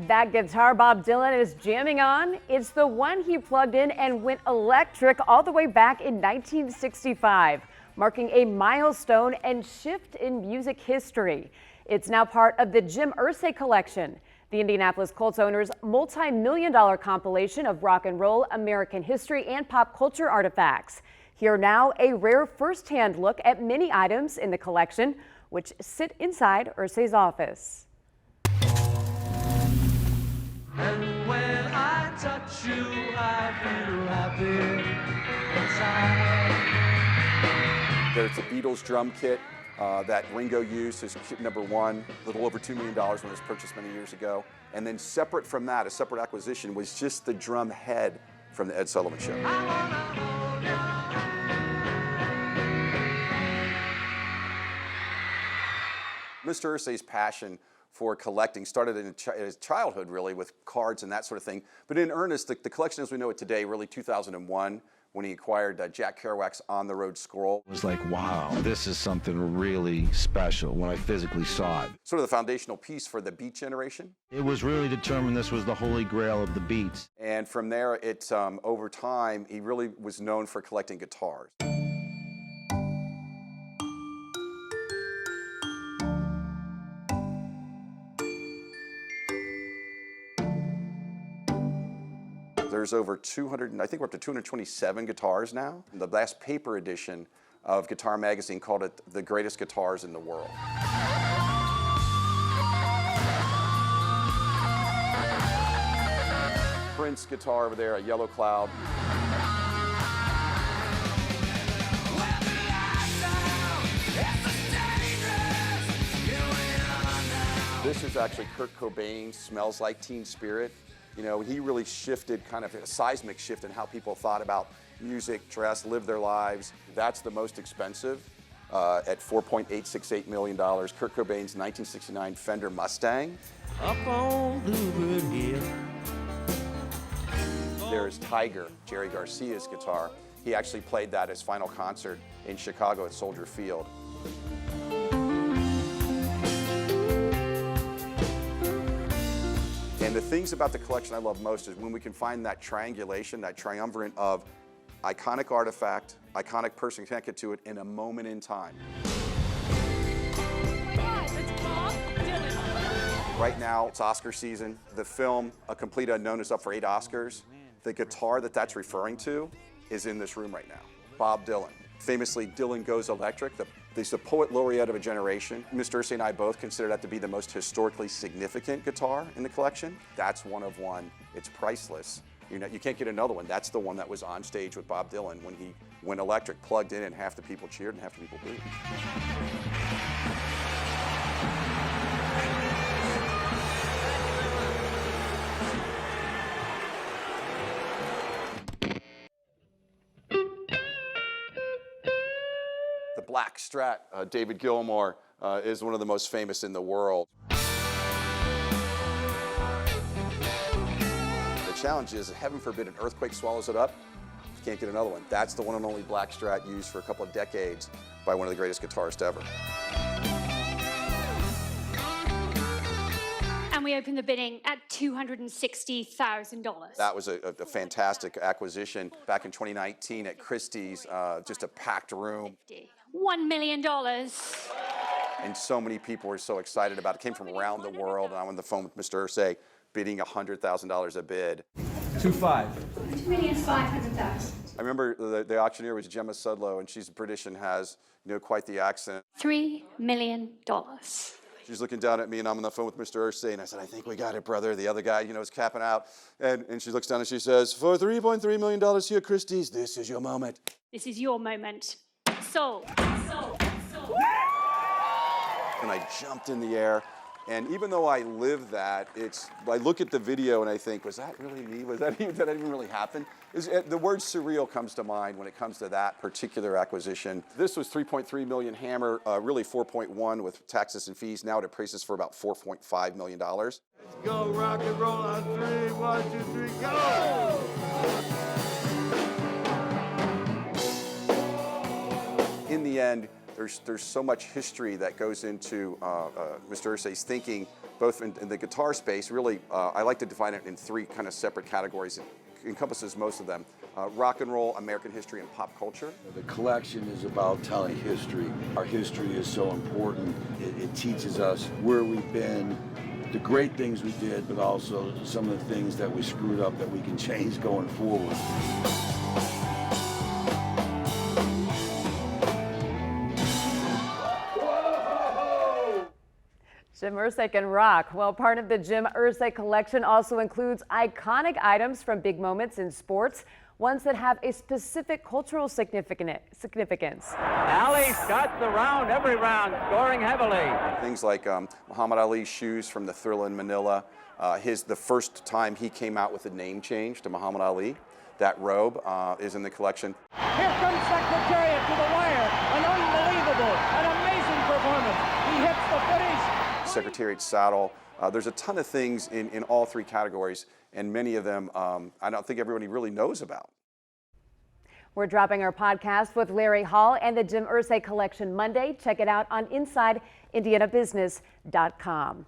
That guitar Bob Dylan is jamming on, it's the one he plugged in and went electric all the way back in 1965, marking a milestone and shift in music history. It's now part of the Jim Irsay collection, the Indianapolis Colts owner's multi-million-dollar compilation of rock and roll, American history, and pop culture artifacts. Here now, a rare first-hand look at many items in the collection, which sit inside Irsay's office. And when I touch you, I feel happy inside. There's a Beatles drum kit that Ringo used as kit number one, a little over $2 million when it was purchased many years ago. And then separate from that, a separate acquisition, was just the drum head from the Ed Sullivan Show. Mr. Irsay's passion for collecting started in his childhood, really, with cards and that sort of thing. But in earnest, the collection as we know it today, really 2001, when he acquired Jack Kerouac's On the Road scroll. It was like, wow, this is something really special when I physically saw it. Sort of the foundational piece for the Beat generation. It was really determined this was the holy grail of the Beats. And from there, over time, he really was known for collecting guitars. There's over 200, I think we're up to 227 guitars now. The last paper edition of Guitar Magazine called it the greatest guitars in the world. Prince guitar over there, a Yellow Cloud. This is actually Kurt Cobain's Smells Like Teen Spirit. You know, he really shifted, kind of a seismic shift in how people thought about music, dress, live their lives. That's the most expensive at $4.868 million. Kurt Cobain's 1969 Fender Mustang. Up on Bluebird Hill. There's Tiger, Jerry Garcia's guitar. He actually played that as final concert in Chicago at Soldier Field. And the things about the collection I love most is when we can find that triangulation, that triumvirate of iconic artifact, iconic person connected to it in a moment in time. Right now, it's Oscar season. The film, A Complete Unknown, is up for 8 Oscars. The guitar that's referring to is in this room right now. Bob Dylan. Famously, Dylan Goes Electric. He's the poet laureate of a generation. Mr. Irsay and I both consider that to be the most historically significant guitar in the collection. That's one of one. It's priceless. You can't get another one. That's the one that was on stage with Bob Dylan when he went electric, plugged in, and half the people cheered and half the people booed. The black Strat, David Gilmour, is one of the most famous in the world. The challenge is, heaven forbid, an earthquake swallows it up, you can't get another one. That's the one and only black Strat used for a couple of decades by one of the greatest guitarists ever. And we opened the bidding at $260,000. That was a fantastic acquisition back in 2019 at Christie's, just a packed room. $1 million. And so many people were so excited about it. It came from around the world, and I'm on the phone with Mr. Irsay, bidding $100,000 a bid. 2.5. $2,500,000. I remember the auctioneer was Gemma Sudlow, and she's British and has, quite the accent. $3 million. She's looking down at me, and I'm on the phone with Mr. Irsay, and I said, I think we got it, brother. The other guy, is capping out. And she looks down and she says, for $3.3 million here, Christie's, this is your moment. This is your moment. Sold. Sold. Sold. And I jumped in the air. And even though I live that, I look at the video and I think, was that really me? Did that even really happen? The word surreal comes to mind when it comes to that particular acquisition. This was $3.3 million Hammer, really 4.1 with taxes and fees. Now it appraises for about $4.5 million. Let's go rock and roll on 3, 1, 2, 3, go! In the end, there's so much history that goes into Mr. Irsay's thinking both in the guitar space. Really, I like to define it in three kind of separate categories. It encompasses most of them. Rock and roll, American history, and pop culture. The collection is about telling history. Our history is so important. It teaches us where we've been, the great things we did, but also some of the things that we screwed up that we can change going forward. Jim Irsay can rock. Well, part of the Jim Irsay collection also includes iconic items from big moments in sports, ones that have a specific cultural significance. Ali starts the round, every round, scoring heavily. Things like Muhammad Ali's shoes from the Thrilla in Manila. The first time he came out with a name change to Muhammad Ali. That robe is in the collection. Here comes Secretariat to the wire. An unbelievable, an amazing performance. He hits the finish. Secretariat saddle. There's a ton of things in all three categories, and many of them I don't think everybody really knows about. We're dropping our podcast with Larry Hall and the Jim Irsay collection Monday. Check it out on InsideIndianaBusiness.com.